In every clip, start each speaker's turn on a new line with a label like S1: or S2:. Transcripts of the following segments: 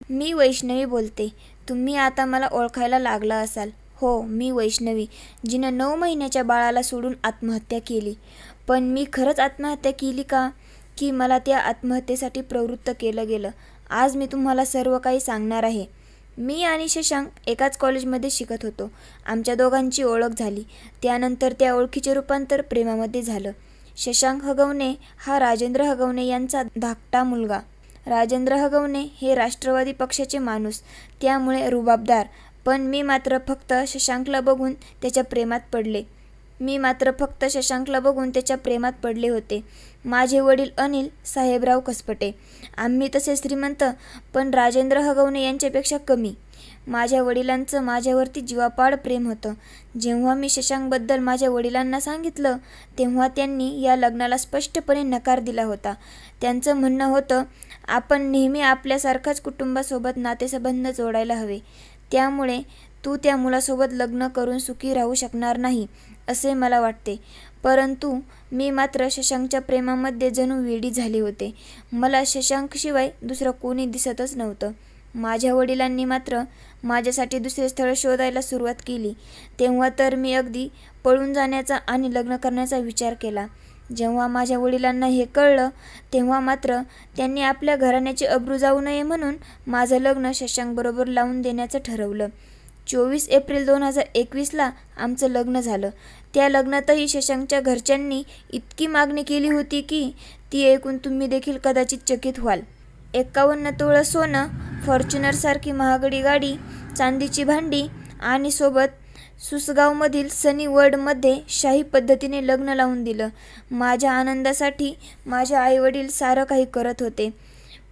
S1: मी वैष्णवी बोलते. तुम्ही आता मला ओळखायला लागला असाल. हो, मी वैष्णवी, जिनं 9 महिन्याच्या बाळाला सोडून आत्महत्या केली. पण मी खरंच आत्महत्या केली का, की मला त्या आत्महत्येसाठी प्रवृत्त केलं गेलं? आज मी तुम्हाला सर्व काही सांगणार आहे. मी आणि शशांक एकाच कॉलेजमध्ये शिकत होतो. आमच्या दोघांची ओळख झाली. त्यानंतर त्या ओळखीचे रूपांतर प्रेमामध्ये झालं. शशांक हगवणे हा राजेंद्र हगवणे यांचा धाकटा मुलगा. राजेंद्र हगवणे हे राष्ट्रवादी पक्षाचे माणूस, त्यामुळे रुबाबदार. पण मी मात्र फक्त शशांकला बघून त्याच्या प्रेमात पडले होते. माझे वडील अनिल साहेबराव कसपटे. आम्ही तसे श्रीमंत, पण राजेंद्र हगवणे यांच्यापेक्षा कमी. माझ्या वडिलांचं माझ्यावरती जीवापाड प्रेम होतं. जेव्हा मी शशांकबद्दल माझ्या वडिलांना सांगितलं, तेव्हा त्यांनी या लग्नाला स्पष्टपणे नकार दिला होता. त्यांचं म्हणणं होतं, आपण नेहमी आपल्यासारखाच कुटुंबासोबत नातेसंबंध जोडायला हवे. त्यामुळे तू त्या मुलासोबत लग्न करून सुखी राहू शकणार नाही, असे मला वाटते. परंतु मी मात्र शशांकच्या प्रेमामध्ये जणू वेडी झाले होते. मला शशांकशिवाय दुसरं कोणी दिसतच नव्हतं. माझ्या वडिलांनी मात्र माझ्यासाठी दुसरे स्थळ शोधायला सुरुवात केली. तेव्हा तर मी अगदी पळून जाण्याचा आणि लग्न करण्याचा विचार केला. जेव्हा माझ्या वडिलांना हे कळलं, तेव्हा मात्र त्यांनी आपल्या घराण्याची अब्रू जाऊ नये म्हणून माझं लग्न शशांकबरोबर लावून देण्याचं ठरवलं. 24 एप्रिल 2021ला आमचं लग्न झालं. त्या लग्नातही शशांकच्या घरच्यांनी इतकी मागणी केली होती की ती ऐकून तुम्ही देखील कदाचित चकित व्हाल. 51 तोळं सोनं, फॉर्च्युनरसारखी महागडी गाडी, चांदीची भांडी आणि सोबत सुसगावमधील सनी वर्ल्डमध्ये शाही पद्धतीने लग्न लावून दिलं. माझ्या आनंदासाठी माझे आईवडील सारं काही करत होते.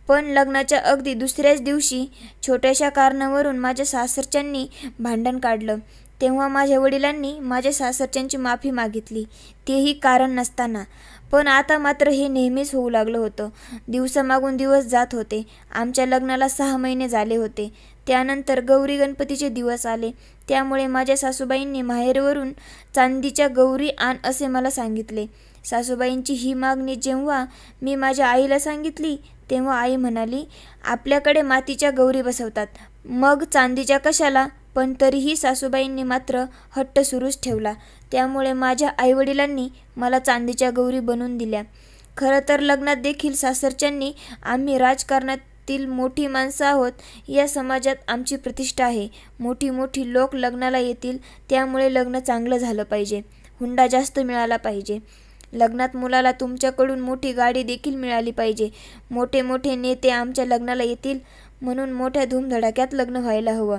S1: पण लग्नाच्या अगदी दुसऱ्याच दिवशी छोट्याशा कारणावरून माझ्या सासरच्यांनी भांडण काढलं. तेव्हा माझ्या वडिलांनी माझ्या सासरच्यांची माफी मागितली, तेही कारण नसताना. पण आता मात्र हे नेहमीच होऊ लागलं होतं. दिवसामागून दिवस जात होते. आमच्या लग्नाला 6 महिने झाले होते. त्यानंतर गौरी गणपतीचे दिवस आले. त्यामुळे माझ्या सासूबाईंनी माहेरवरून चांदीच्या गौरी आण असे मला सांगितले. सासूबाईंची ही मागणी जेव्हा मी माझ्या आईला सांगितली, तेव्हा आई म्हणाली, आपल्याकडे मातीच्या गौरी बसवतात, मग चांदीच्या कशाला? पण तरीही सासूबाईंनी मात्र हट्ट सुरूच ठेवला. त्यामुळे माझ्या आईवडिलांनी मला चांदीच्या गौरी बनवून दिल्या. खरं तर लग्नात देखील सासरच्यांनी आम्ही राजकारणातील मोठी माणसं आहोत, या समाजात आमची प्रतिष्ठा आहे, मोठी मोठी लोक लग्नाला येतील, त्यामुळे लग्न चांगलं झालं पाहिजे, हुंडा जास्त मिळाला पाहिजे, लग्नात मुलाला तुमच्याकडून मोठी गाडी देखील मिळाली पाहिजे, मोठे मोठे नेते आमच्या लग्नाला येतील, म्हणून मोठ्या धूमधडाक्यात लग्न व्हायला हवं.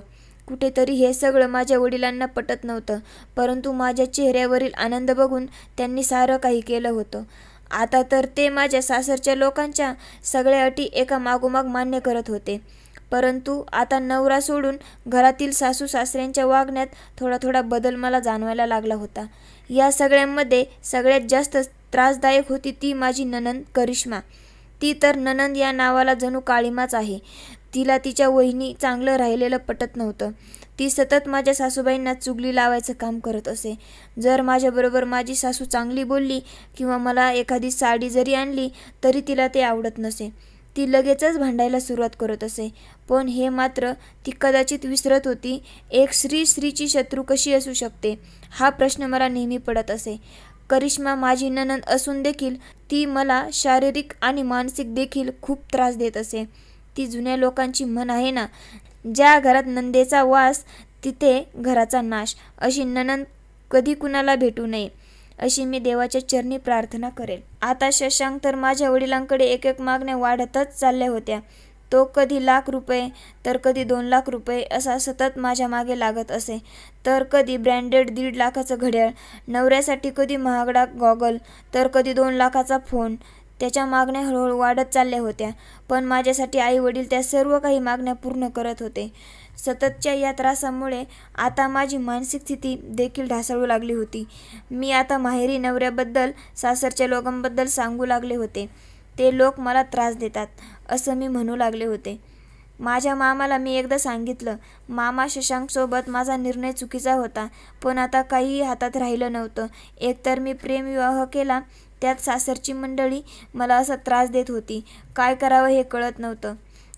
S1: कुठेतरी हे सगळं माझ्या वडिलांना पटत नव्हतं. परंतु माझ्या चेहऱ्यावरील आनंद बघून त्यांनी सारं काही केलं होतं. आता तर ते माझ्या सासरच्या लोकांच्या सगळ्या अटी एका मागोमाग मान्य करत होते. परंतु आता नवरा सोडून घरातील सासू सासऱ्यांच्या वागण्यात थोडा थोडा बदल मला जाणवायला लागला होता. या सगळ्यांमध्ये सगळ्यात जास्त त्रासदायक होती ती माझी नणंद करिश्मा. ती तर नणंद या नावाला जणू काळीमाच आहे. तिला तिच्या वहिनी चांगलं राहिलेलं पटत नव्हतं. ती सतत माझ्या सासूबाईंना चुगली लावायचं काम करत असे. जर माझ्याबरोबर माझी सासू चांगली बोलली किंवा मला एखादी साडी जरी आणली तरी तिला ते आवडत नसे. ती लगेचच भांडायला सुरुवात करत असे. पण हे मात्र ती कदाचित विसरत होती, एक स्त्रीची शत्रू कशी असू शकते, हा प्रश्न मला नेहमी पडत असे. करिश्मा माझी नणंद असून देखील ती मला शारीरिक आणि मानसिक देखील खूप त्रास देत असे. ती जुन्या लोकांची म्हण आहे ना, ज्या घरात नंदेचा वास तिथे घराचा नाश. अशी नणंद कधी कुणाला भेटू नये, अशी मी देवाच्या चरणी प्रार्थना करेल. आता शशांक तर माझ्या वडिलांकडे एक एक मागण्या वाढतच चालल्या होत्या. तो कधी ₹1,00,000 तर कधी ₹2,00,000 असा सतत माझ्या मागे लागत असे. तर कधी ब्रँडेड 1.5 लाखाचं घड्याळ, नवऱ्यासाठी कधी महागडा गॉगल, तर कधी 2 लाखाचा फोन. त्याच्या मागण्या हळूहळू वाढत चालल्या होत्या. पण माझ्यासाठी आई वडील त्या सर्व काही मागण्या पूर्ण करत होते. सततच्या या त्रासामुळे आता माझी मानसिक स्थिती देखील ढासळू लागली होती. मी आता माहेरी नवऱ्याबद्दल, सासरच्या लोकांबद्दल सांगू लागले होते. ते लोक मला त्रास देतात, असं मी म्हणू लागले होते. माझ्या मामाला मी एकदा सांगितलं, मामा, शशांकसोबत माझा निर्णय चुकीचा होता, पण आता काहीही हातात राहिलं नव्हतं. एकतर मी प्रेमविवाह केला, त्यात सासरची मंडळी मला असा त्रास देत होती. काय करावं हे कळत नव्हतं.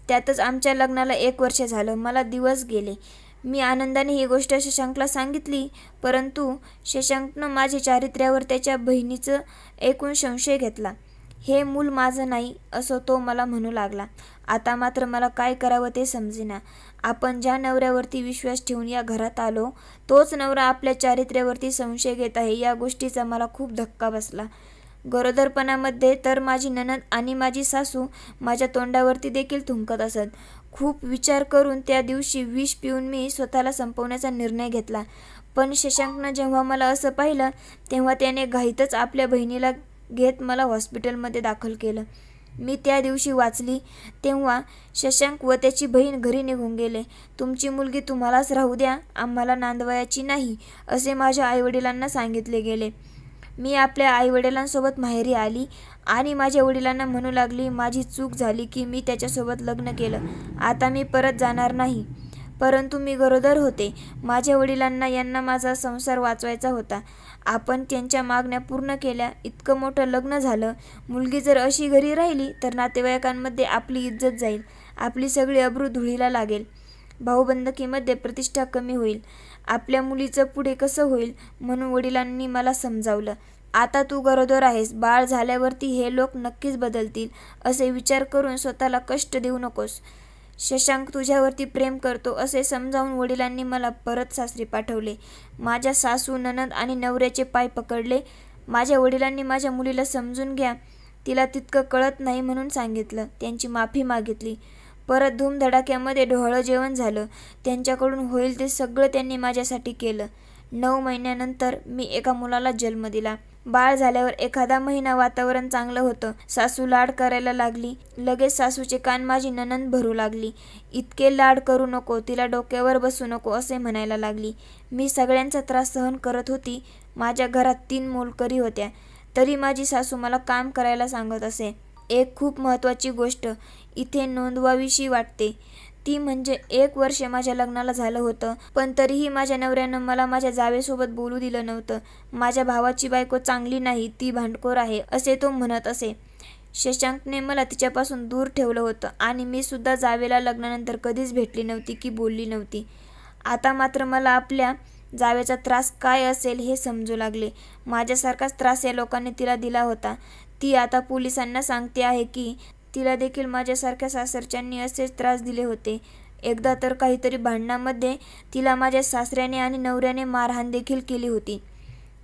S1: त्यातच आमच्या लग्नाला 1 वर्ष झालं. मला दिवस गेले. मी आनंदाने ही गोष्ट शशांकला सांगितली, परंतु शशांकनं माझ्या चारित्र्यावर त्याच्या बहिणीचं ऐकून संशय घेतला. हे मूल माझं नाही असं तो मला म्हणू लागला. आता मात्र मला काय करावं ते समजेना. आपण ज्या नवऱ्यावरती विश्वास ठेवून या घरात आलो, तोच नवरा आपल्या चारित्र्यावरती संशय घेत आहे. या गोष्टीचा मला खूप धक्का बसला. गरोदरपणामध्ये तर माझी नणंद आणि माझी सासू माझ्या तोंडावरती देखील थुंकत असत. खूप विचार करून त्या दिवशी विष पिऊन मी स्वतःला संपवण्याचा निर्णय घेतला. पण शशांकनं जेव्हा मला असं पाहिलं, तेव्हा त्याने घाईतच आपल्या बहिणीला घेत मला हॉस्पिटलमध्ये दाखल केलं. मी त्या दिवशी वाचली तेव्हा शशांक व त्याची बहीण घरी निघून गेले. तुमची मुलगी तुम्हालाच राहू द्या, आम्हाला नांदवायची नाही, असे माझ्या आईवडिलांना सांगितले गेले. मी आपल्या आईवडिलांसोबत माहेरी आली आणि माझ्या वडिलांना म्हणू लागली, माझी चूक झाली की मी त्याच्यासोबत लग्न केलं. आता मी परत जाणार नाही. परंतु मी गरोदर होते. माझ्या वडिलांना यांना माझा संसार वाचवायचा होता. आपण त्यांच्या मागण्या पूर्ण केल्या. इतकं मोठं लग्न झालं. मुलगी जर अशी घरी राहिली तर नातेवाईकांमध्ये आपली इज्जत जाईल. आपली सगळी अब्रू धुळीला लागेल. भाऊबंदकीमध्ये प्रतिष्ठा कमी होईल. आपल्या मुलीचं पुढे कसं होईल म्हणून वडिलांनी मला समजावलं. आता तू गरोदर आहेस. बाळ झाल्यावरती हे लोक नक्कीच बदलतील. असे विचार करून स्वतःला कष्ट देऊ नकोस. शशांक तुझ्यावरती प्रेम करतो असे समजावून वडिलांनी मला परत सासरी पाठवले. माझ्या सासू, नणंद आणि नवऱ्याचे पाय पकडले. माझ्या वडिलांनी माझ्या मुलीला समजून घ्या, तिला तितकं कळत नाही म्हणून सांगितलं. त्यांची माफी मागितली. परत धूमधडाक्यामध्ये ढोळं जेवण झालं. त्यांच्याकडून होईल ते सगळं त्यांनी माझ्यासाठी केलं. 9 महिन्यानंतर मी एका मुलाला जन्म दिला. बाळ झाल्यावर एखादा महिना वातावरण चांगलं होतं. सासू लाड करायला लागली. लगेच सासूचे कान माझी नणंद भरू लागली. इतके लाड करू नको, तिला डोक्यावर बसू नको असे म्हणायला लागली. मी सगळ्यांचा त्रास सहन करत होती. माझ्या घरात 3 मोलकरी होत्या, तरी माझी सासू मला काम करायला सांगत असे. एक खूप महत्त्वाची गोष्ट इथे नोंदवावीशी वाटते, ती म्हणजे 1 वर्ष माझ्या लग्नाला झालं होतं, पण तरीही माझ्या नवऱ्यानं मला माझ्या जावेसोबत बोलू दिलं नव्हतं. माझ्या भावाची बायको चांगली नाही, ती भांडखोर आहे असे तो म्हणत असे. शशांकने मला तिच्यापासून दूर ठेवलं होतं आणि मी सुद्धा जावेला लग्नानंतर कधीच भेटली नव्हती की बोलली नव्हती. आता मात्र मला आपल्या जावेचा त्रास काय असेल हे समजू लागले. माझ्यासारखाच त्रास या लोकांनी तिला दिला होता. ती आता पोलिसांना सांगते आहे की तिला देखील माझ्यासारख्या सासरच्यांनी असेच त्रास दिले होते. एकदा तर काहीतरी भांडणामध्ये तिला माझ्या सासऱ्याने आणि नवऱ्याने मारहाण देखील केली होती.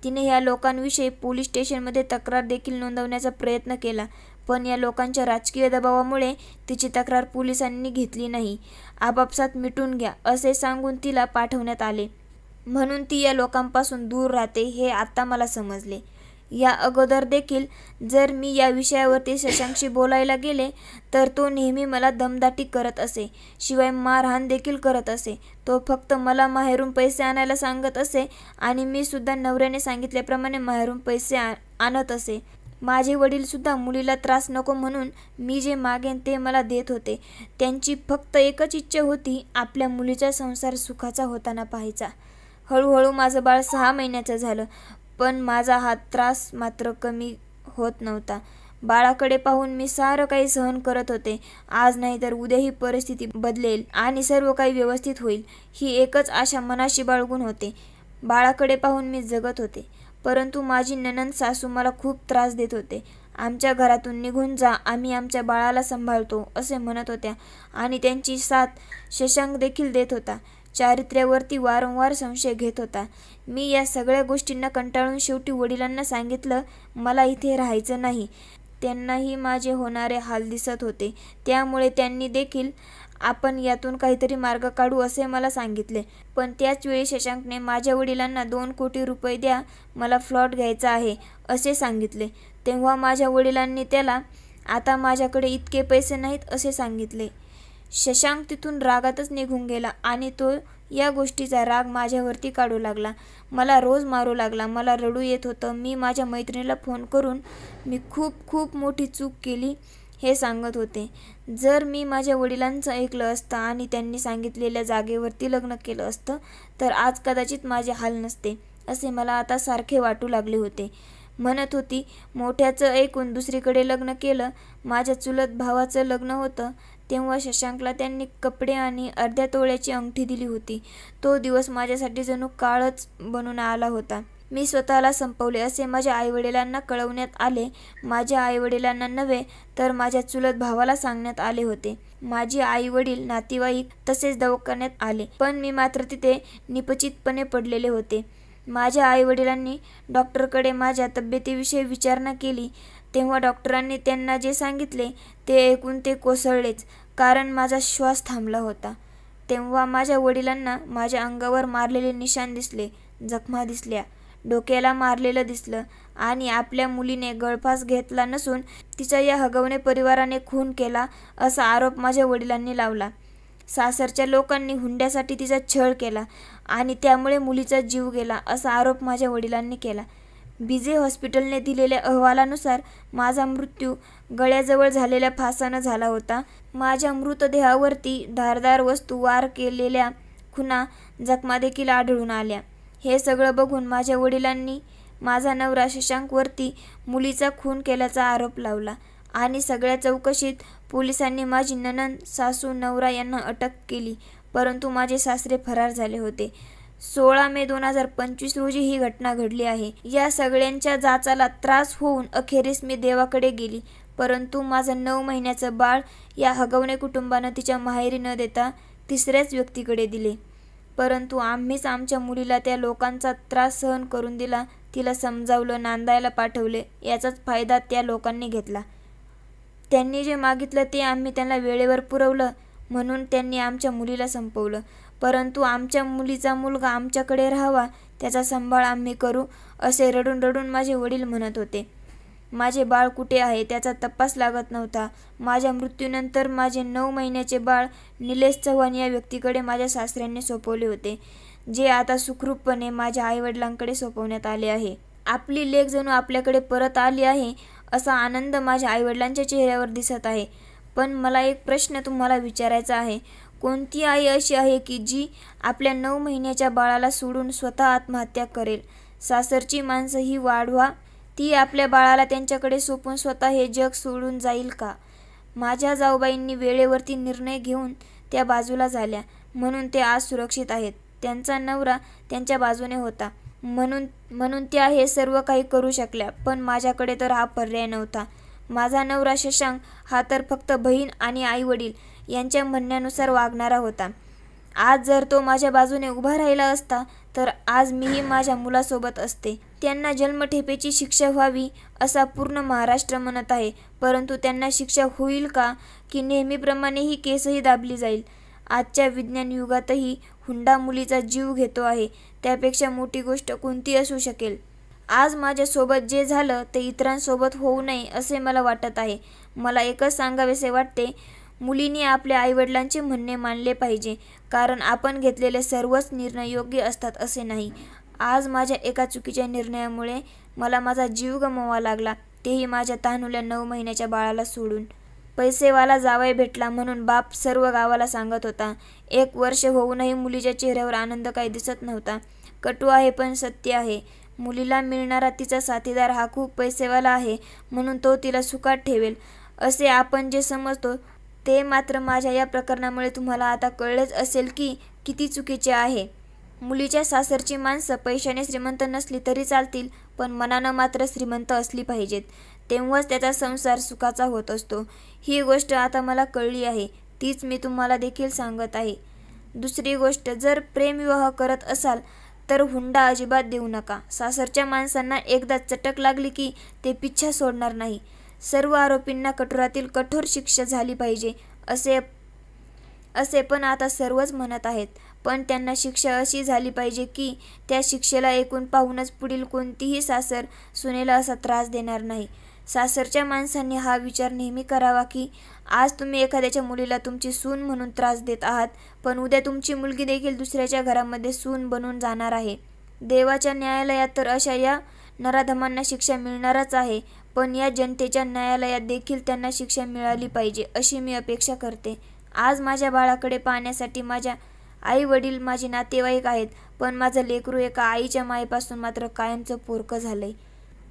S1: तिने या लोकांविषयी पोलीस स्टेशनमध्ये तक्रार देखील नोंदवण्याचा प्रयत्न केला, पण या लोकांच्या राजकीय दबावामुळे तिची तक्रार पोलिसांनी घेतली नाही. आपापसात मिटून घ्या असे सांगून तिला पाठवण्यात आले. म्हणून ती या लोकांपासून दूर राहते हे आता मला समजले. या अगोदर देखील जर मी या विषयावरती शशांकशी बोलायला गेले तर तो नेहमी मला दमदाटी करत असे. शिवाय मारहाण देखील करत असे. तो फक्त मला माहेरून पैसे आणायला सांगत असे आणि मी सुद्धा नवऱ्याने सांगितल्याप्रमाणे माहेरून पैसे आणत असे. माझे वडील सुद्धा मुलीला त्रास नको म्हणून मी जे मागेन ते मला देत होते. त्यांची फक्त एकच इच्छा होती, आपल्या मुलीचा संसार सुखाचा होताना पाहायचा. हळूहळू माझं बाळ 6 महिन्याचं झालं, पण माझा हा त्रास मात्र कमी होत नव्हता. बाळाकडे पाहून मी सारं काही सहन करत होते. आज नाही तर उद्या ही परिस्थिती बदलेल आणि सर्व काही व्यवस्थित होईल, ही एकच आशा मनाशी बाळगून होते. बाळाकडे पाहून मी जगत होते. परंतु माझी नणंद सासू मला खूप त्रास देत होते. आमच्या घरातून निघून जा, आम्ही आमच्या बाळाला सांभाळतो असे म्हणत होत्या आणि त्यांची साथ शशांक देखील देत होता. चारित्र्यावरती वारंवार संशय घेत होता. मी या सगळ्या गोष्टींना कंटाळून शेवटी वडिलांना सांगितलं, मला इथे राहायचं नाही. त्यांनाही माझे होणारे हाल दिसत होते. त्यामुळे त्यांनी देखील आपण यातून काहीतरी मार्ग काढू असे मला सांगितले. पण त्याच वेळी शशांकने माझ्या वडिलांना 2 कोटी रुपये द्या, मला फ्लॉट घ्यायचा आहे असे सांगितले. तेव्हा माझ्या वडिलांनी त्याला आता माझ्याकडे इतके पैसे नाहीत असे सांगितले. शशांक तिथून रागातच निघून गेला आणि तो या गोष्टीचा राग माझ्यावरती काढू लागला. मला रोज मारू लागला. मला रडू येत होतं. मी माझ्या मैत्रिणीला फोन करून मी खूप मोठी चूक केली हे सांगत होते. जर मी माझ्या वडिलांचं ऐकलं असतं आणि त्यांनी सांगितलेल्या जागेवरती लग्न केलं असतं तर आज कदाचित माझे हाल नसते असे मला आता सारखे वाटू लागले होते. म्हणत होती, मोठ्याचं ऐकून दुसरीकडे लग्न केलं. माझ्या चुलत भावाचं लग्न होतं, तेव्हा शशांकला त्यांनी कपडे आणि अर्ध्या तोळ्याची अंगठी दिली होती. तो दिवस माझ्यासाठी जणू काळच बनून आला होता. मी स्वतःला संपवले असे माझ्या आईवडिलांना कळवण्यात आले. माझ्या आईवडिलांना नव्हे तर माझ्या चुलत भावाला सांगण्यात आले होते. माझी आईवडील, नातेवाईक तसेच दवाखान्यात आले, पण मी मात्र तिथे निपचितपणे पडलेले होते. माझ्या आईवडिलांनी डॉक्टरकडे माझ्या तब्येतीविषयी विचारणा केली. तेव्हा डॉक्टरांनी त्यांना जे सांगितले ते ऐकून ते कोसळलेच, कारण माझा श्वास थांबला होता. तेव्हा माझ्या वडिलांना माझ्या अंगावर मारलेले निशाण दिसले, जखमा दिसल्या, डोक्याला मारलेलं दिसलं आणि आपल्या मुलीने गळफास घेतला नसून तिचा या हगवणे परिवाराने खून केला असा आरोप माझ्या वडिलांनी लावला. सासरच्या लोकांनी हुंड्यासाठी तिचा छळ केला आणि त्यामुळे मुलीचा जीव गेला असा आरोप माझ्या वडिलांनी केला. बीजे हॉस्पिटलने दिलेल्या अहवालानुसार माझा मृत्यू गळ्याजवळ झालेल्या फासानं झाला होता. माझ्या मृतदेहावरती धारदार वस्तू, वार केलेल्या खुणा, जखमा देखील आढळून आल्या. हे सगळं बघून माझ्या वडिलांनी माझा नवरा शशांकवरती मुलीचा खून केल्याचा आरोप लावला आणि सगळ्या चौकशीत पोलिसांनी माझी नणंद, सासू, नवरा यांना अटक केली, परंतु माझे सासरे फरार झाले होते. 16 मे 2025 रोजी ही घटना घडली आहे. या सगळ्यांच्या जाचाला त्रास होऊन अखेरीस मी देवाकडे गेली, परंतु माझं 9 महिन्याचं बाळ या हगवणे कुटुंबानं तिच्या माहेरी न देता तिसऱ्याच व्यक्तीकडे दिले. परंतु आम्हीच आमच्या मुलीला त्या लोकांचा त्रास सहन करून दिला. तिला समजावलं, नांदायला पाठवले. याचाच फायदा त्या लोकांनी घेतला. त्यांनी जे मागितलं ते आम्ही त्यांना वेळेवर पुरवलं म्हणून त्यांनी आमच्या मुलीला संपवलं. परंतु आमच्या मुलीचा मुलगा आमच्याकडे राहावा, त्याचा सांभाळ आम्ही करू असे रडून रडून माझे वडील म्हणत होते. माझे बाळ कुठे आहे त्याचा तपास लागत नव्हता. माझ्या मृत्यूनंतर माझे 9 महिन्याचे बाळ निलेश चव्हाण या व्यक्तीकडे माझ्या सासऱ्यांनी सोपवले होते, जे आता सुखरूपपणे माझ्या आईवडिलांकडे सोपवण्यात आले आहे. आपली लेक जणू आपल्याकडे परत आली आहे असा आनंद माझ्या आईवडिलांच्या चेहऱ्यावर दिसत आहे. पण मला एक प्रश्न तुम्हाला विचारायचा आहे. कोणती आई अशी आहे की जी आपल्या 9 महिन्याच्या बाळाला सोडून स्वतः आत्महत्या करेल? सासरची माणसं ही वाढवा, ती आपल्या बाळाला त्यांच्याकडे सोपून स्वतः हे जग सोडून जाईल का? माझ्या जाऊबाईंनी वेळेवरती निर्णय घेऊन त्या बाजूला झाल्या म्हणून ते आज सुरक्षित आहेत. त्यांचा नवरा त्यांच्या बाजूने होता म्हणून त्या हे सर्व काही करू शकल्या, पण माझ्याकडे तर हा पर्याय नव्हता. माझा नवरा शशांक हा तर फक्त बहीण आणि आईवडील यांच्या म्हणण्यानुसार वागणारा होता. आज जर तो माझ्या बाजूने उभा राहिला असता तर आज मीही माझ्या मुलासोबत असते. त्यांना जन्मठेपेची शिक्षा व्हावी असा पूर्ण महाराष्ट्र म्हणत आहे, परंतु त्यांना शिक्षा होईल का की नेहमीप्रमाणे ही केसही दाबली जाईल? आजच्या विज्ञान युगातही हुंडा मुलीचा जीव घेतो आहे, त्यापेक्षा मोठी गोष्ट कोणती असू शकेल? आज माझ्यासोबत जे झालं ते इतरांसोबत होऊ नये असे मला वाटत आहे. मला एकच सांगावेसे वाटते, मुलींनी आपल्या आईवडिलांचे म्हणणे मानले पाहिजे, कारण आपण घेतलेले सर्वच निर्णय योग्य असतात असे नाही. आज माझ्या एका चुकीच्या निर्णयामुळे मला माझा जीव गमवावा लागला, तेही माझ्या तहानुल्या 9 महिन्याच्या बाळाला सोडून. पैसेवाला जावई भेटला म्हणून बाप सर्व गावाला सांगत होता. 1 वर्ष होऊनही मुलीच्या चेहऱ्यावर आनंद काही दिसत नव्हता. कटू आहे पण सत्य आहे. मुलीला मिळणारा तिचा साथीदार हा खूप पैसेवाला आहे म्हणून तो तिला सुखात ठेवेल असे आपण जे समजतो ते मात्र माझ्या या प्रकरणामुळे तुम्हाला आता कळलेच असेल की किती चुकीचे आहे. मुलीच्या सासरची माणसं पैशाने श्रीमंत नसली तरी चालतील, पण मनानं मात्र श्रीमंत असली पाहिजेत, तेव्हाच त्याचा संसार सुखाचा होत असतो. ही गोष्ट आता मला कळली आहे, तीच मी तुम्हाला देखील सांगत आहे. दुसरी गोष्ट, जर प्रेमविवाह करत असाल तर हुंडा अजिबात देऊ नका. सासरच्या माणसांना एकदा चटक लागली की ते पिच्छा सोडणार नाही. सर्व आरोपींना कठोरातील कठोर शिक्षा झाली पाहिजे असे पण आता सर्वच म्हणत आहेत, पण त्यांना शिक्षा अशी झाली पाहिजे की त्या शिक्षेला ऐकून पाहूनच पुढील कोणतीही सासर सुनेला असा त्रास देणार नाही. सासरच्या माणसांनी हा विचार नेहमी करावा की आज तुम्ही एखाद्याच्या मुलीला तुमची सून म्हणून त्रास देत आहात, पण उद्या तुमची मुलगी देखील दुसऱ्याच्या घरामध्ये सून बनून जाणार आहे. देवाच्या न्यायालयात तर अशा या नराधमांना शिक्षा मिळणारच आहे, पण या जनतेच्या न्यायालयात देखील त्यांना शिक्षा मिळाली पाहिजे अशी मी अपेक्षा करते. आज माझ्या बाळाकडे पाहण्यासाठी माझ्या आई वडील, माझे नातेवाईक आहेत, पण माझं लेकरू एका आईच्या मायेपासून मात्र कायमचं पोरकं झालंय.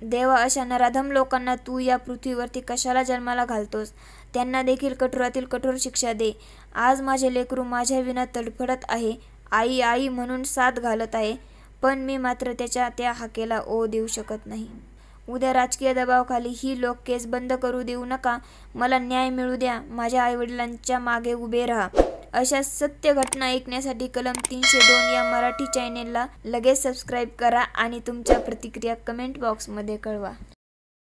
S1: देवा, अशा नराधम लोकांना तू या पृथ्वीवरती कशाला जन्माला घालतोस? त्यांना देखील कठोरातील कठोर शिक्षा दे. आज माझे लेकरू माझ्या विना तडफडत आहे. आई आई म्हणून साद घालत आहे. पण मी मात्र त्याच्या त्या हाकेला ओ देऊ शकत नाही. उद्या राजकीय दबावाखाली ही लोक केस बंद करू देऊ नका. मला न्याय मिळू द्या. माझ्या आईवडिलांच्या मागे उभे राहा. अशा सत्य घटना ऐकण्यासाठी कलम 302 या मराठी चॅनेलला लगेच सबस्क्राईब करा आणि तुमच्या प्रतिक्रिया कमेंट बॉक्समध्ये कळवा.